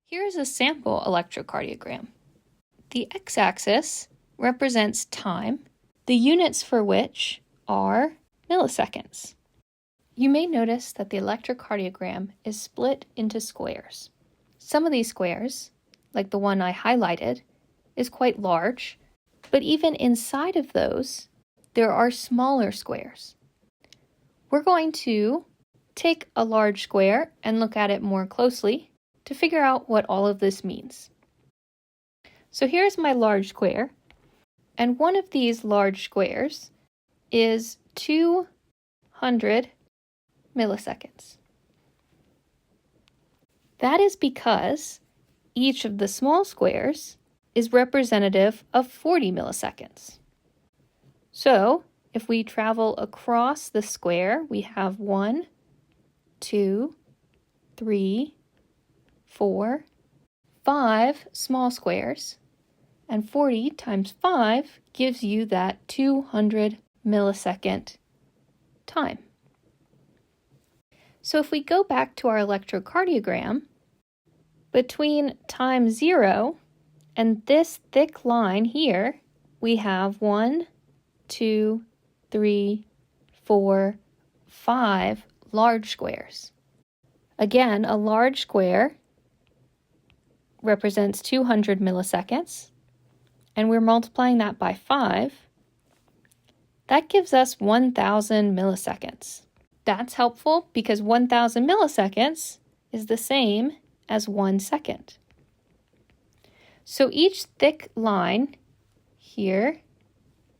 Here is a sample electrocardiogram. The x-axis represents time, the units for which are milliseconds. You may notice that the electrocardiogram is split into squares. Some of these squares, like the one I highlighted, is quite large, but even inside of those, there are smaller squares. We're going to take a large square and look at it more closely to figure out what all of this means. So here's my large square, and one of these large squares is 200 milliseconds. That is because each of the small squares is representative of 40 milliseconds. So if we travel across the square, we have 1, 2, 3, 4, 5 small squares, and 40 times 5 gives you that 200 millisecond time. So if we go back to our electrocardiogram, between time 0 and this thick line here, we have 1, 2, 3, 4, 5 large squares. Again, a large square represents 200 milliseconds, and we're multiplying that by 5. That gives us 1,000 milliseconds. That's helpful because 1,000 milliseconds is the same as 1 second. So each thick line here,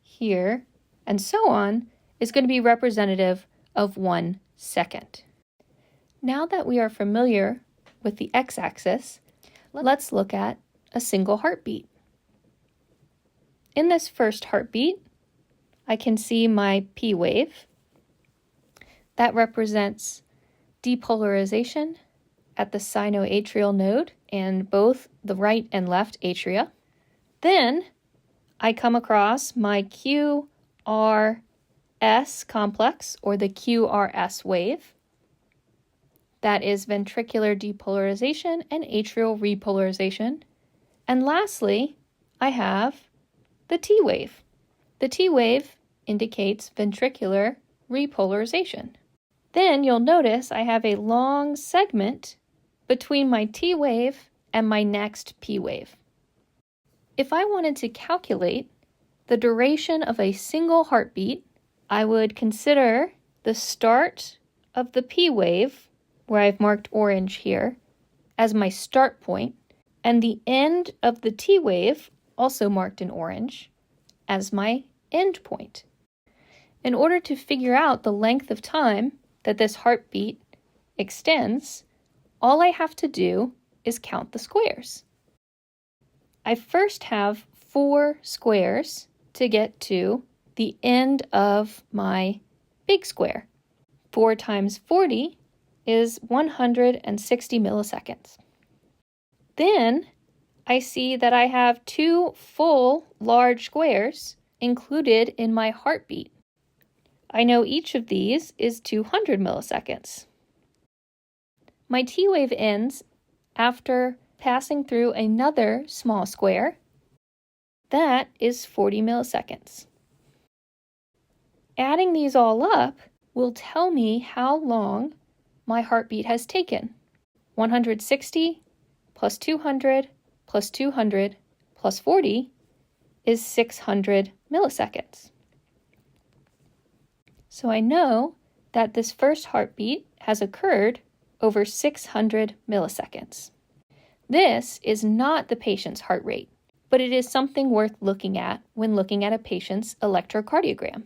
here, and so on is going to be representative of 1 second. Now that we are familiar with the x-axis, let's look at a single heartbeat. In this first heartbeat, I can see my P wave. That represents depolarization at the sinoatrial node and both the right and left atria. Then I come across my QRS complex, or the QRS wave. That is ventricular depolarization and atrial repolarization. And lastly, I have the T wave. The T wave indicates ventricular repolarization. Then you'll notice I have a long segment between my T wave and my next P wave. If I wanted to calculate the duration of a single heartbeat, I would consider the start of the P wave, where I've marked orange here, as my start point, and the end of the T wave, also marked in orange, as my end point. In order to figure out the length of time that this heartbeat extends, all I have to do is count the squares. I first have 4 squares to get to the end of my big square. 4 times 40 is 160 milliseconds. Then I see that I have 2 full large squares included in my heartbeat. I know each of these is 200 milliseconds. My T wave ends after passing through another small square. That is 40 milliseconds. Adding these all up will tell me how long my heartbeat has taken. 160 plus 200 plus 200 plus 40 is 600 milliseconds. So I know that this first heartbeat has occurred over 600 milliseconds. This is not the patient's heart rate, but it is something worth looking at when looking at a patient's electrocardiogram.